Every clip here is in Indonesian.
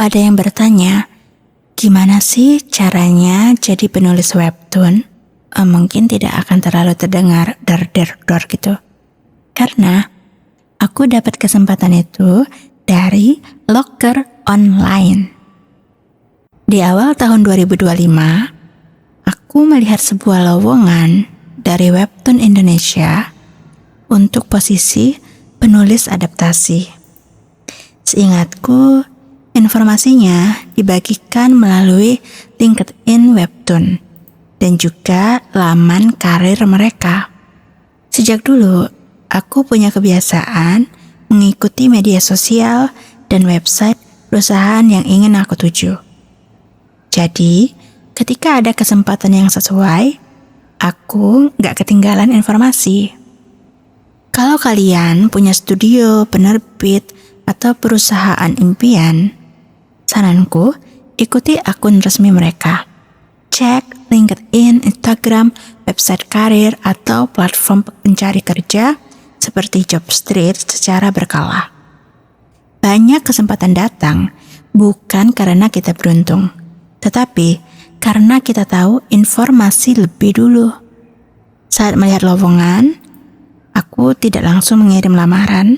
ada yang bertanya, gimana sih caranya jadi penulis webtoon? Mungkin tidak akan terlalu terdengar dar-der-dor gitu. Karena aku dapat kesempatan itu dari Locker Online. Di awal tahun 2025, aku melihat sebuah lowongan dari Webtoon Indonesia untuk posisi penulis adaptasi. Seingatku, informasinya dibagikan melalui LinkedIn Webtoon dan juga laman karir mereka. Sejak dulu, aku punya kebiasaan mengikuti media sosial dan website perusahaan yang ingin aku tuju. Jadi, ketika ada kesempatan yang sesuai, aku gak ketinggalan informasi. Kalau kalian punya studio, penerbit, atau perusahaan impian, saranku, ikuti akun resmi mereka. Cek LinkedIn, Instagram, website karir, atau platform pencari kerja seperti Jobstreet secara berkala. Banyak kesempatan datang bukan karena kita beruntung, tetapi karena kita tahu informasi lebih dulu. Saat melihat lowongan, aku tidak langsung mengirim lamaran.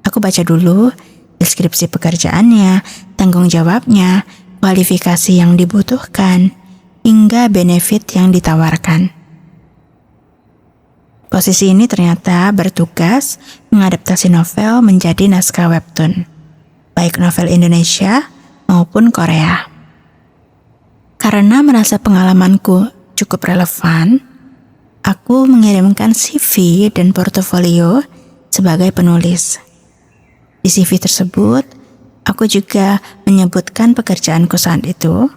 Aku baca dulu deskripsi pekerjaannya, tanggung jawabnya, kualifikasi yang dibutuhkan, hingga benefit yang ditawarkan. Posisi ini ternyata bertugas mengadaptasi novel menjadi naskah webtoon, baik novel Indonesia maupun Korea. Karena merasa pengalamanku cukup relevan, aku mengirimkan CV dan portofolio sebagai penulis. Di CV tersebut, aku juga menyebutkan pekerjaanku saat itu,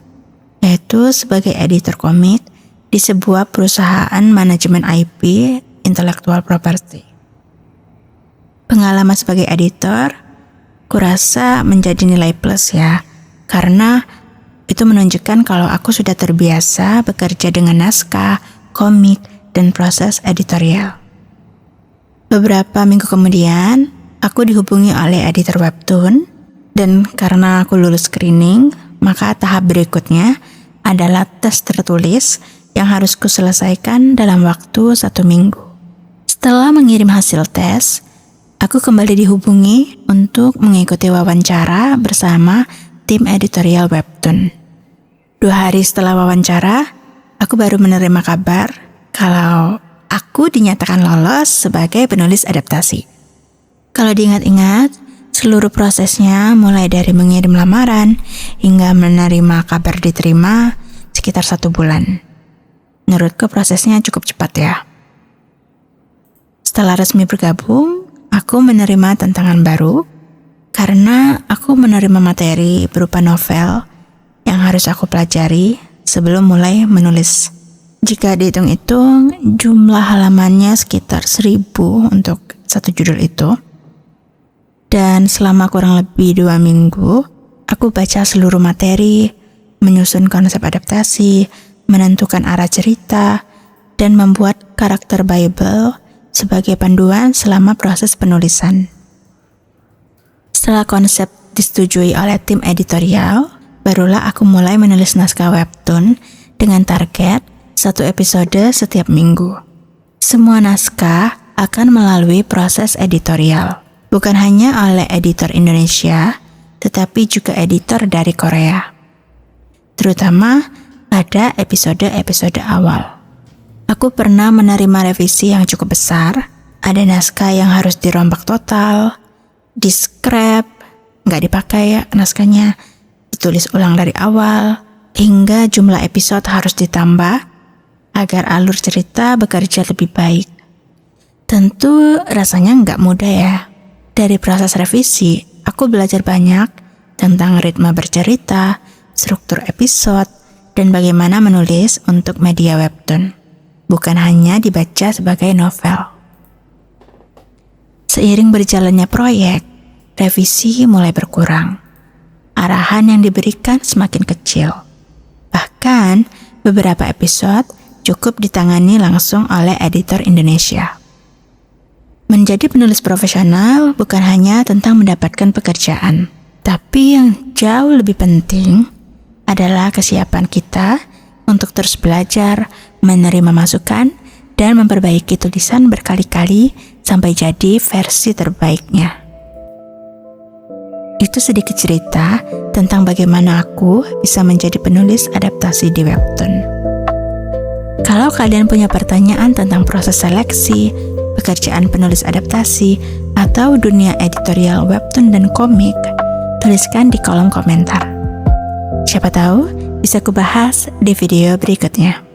yaitu sebagai editor komik di sebuah perusahaan manajemen IP intellectual property. Pengalaman sebagai editor, kurasa menjadi nilai plus ya, karena itu menunjukkan kalau aku sudah terbiasa bekerja dengan naskah, komik, dan proses editorial. Beberapa minggu kemudian, aku dihubungi oleh editor webtoon, dan karena aku lulus screening, maka tahap berikutnya adalah tes tertulis yang harus kuselesaikan dalam waktu 1 minggu. Setelah mengirim hasil tes, aku kembali dihubungi untuk mengikuti wawancara bersama tim editorial webtoon. 2 hari setelah wawancara, aku baru menerima kabar kalau aku dinyatakan lolos sebagai penulis adaptasi. Kalau diingat-ingat, seluruh prosesnya mulai dari mengirim lamaran hingga menerima kabar diterima sekitar 1 bulan. Menurutku prosesnya cukup cepat ya. Setelah resmi bergabung, aku menerima tantangan baru karena aku menerima materi berupa novel yang harus aku pelajari sebelum mulai menulis. Jika dihitung-hitung, jumlah halamannya sekitar 1000 untuk satu judul itu. Dan selama kurang lebih 2 minggu, aku baca seluruh materi, menyusun konsep adaptasi, menentukan arah cerita, dan membuat karakter Bible sebagai panduan selama proses penulisan. Setelah konsep disetujui oleh tim editorial, barulah aku mulai menulis naskah webtoon dengan target 1 episode setiap minggu. Semua naskah akan melalui proses editorial, bukan hanya oleh editor Indonesia, tetapi juga editor dari Korea. Terutama pada episode-episode awal. Aku pernah menerima revisi yang cukup besar, ada naskah yang harus dirombak total, di-scrap, nggak dipakai ya naskahnya, ditulis ulang dari awal, hingga jumlah episode harus ditambah agar alur cerita bekerja lebih baik. Tentu rasanya nggak mudah ya. Dari proses revisi, aku belajar banyak tentang ritme bercerita, struktur episode, dan bagaimana menulis untuk media webtoon, bukan hanya dibaca sebagai novel. Seiring berjalannya proyek, revisi mulai berkurang. Arahan yang diberikan semakin kecil. Bahkan, beberapa episode cukup ditangani langsung oleh editor Indonesia. Menjadi penulis profesional bukan hanya tentang mendapatkan pekerjaan, Tapi yang jauh lebih penting adalah kesiapan kita untuk terus belajar, menerima masukan, dan memperbaiki tulisan berkali-kali sampai jadi versi terbaiknya. Itu sedikit cerita tentang bagaimana aku bisa menjadi penulis adaptasi di webtoon. Kalau kalian punya pertanyaan tentang proses seleksi, pekerjaan penulis adaptasi, atau dunia editorial webtoon dan komik, tuliskan di kolom komentar. Siapa tahu bisa kubahas di video berikutnya.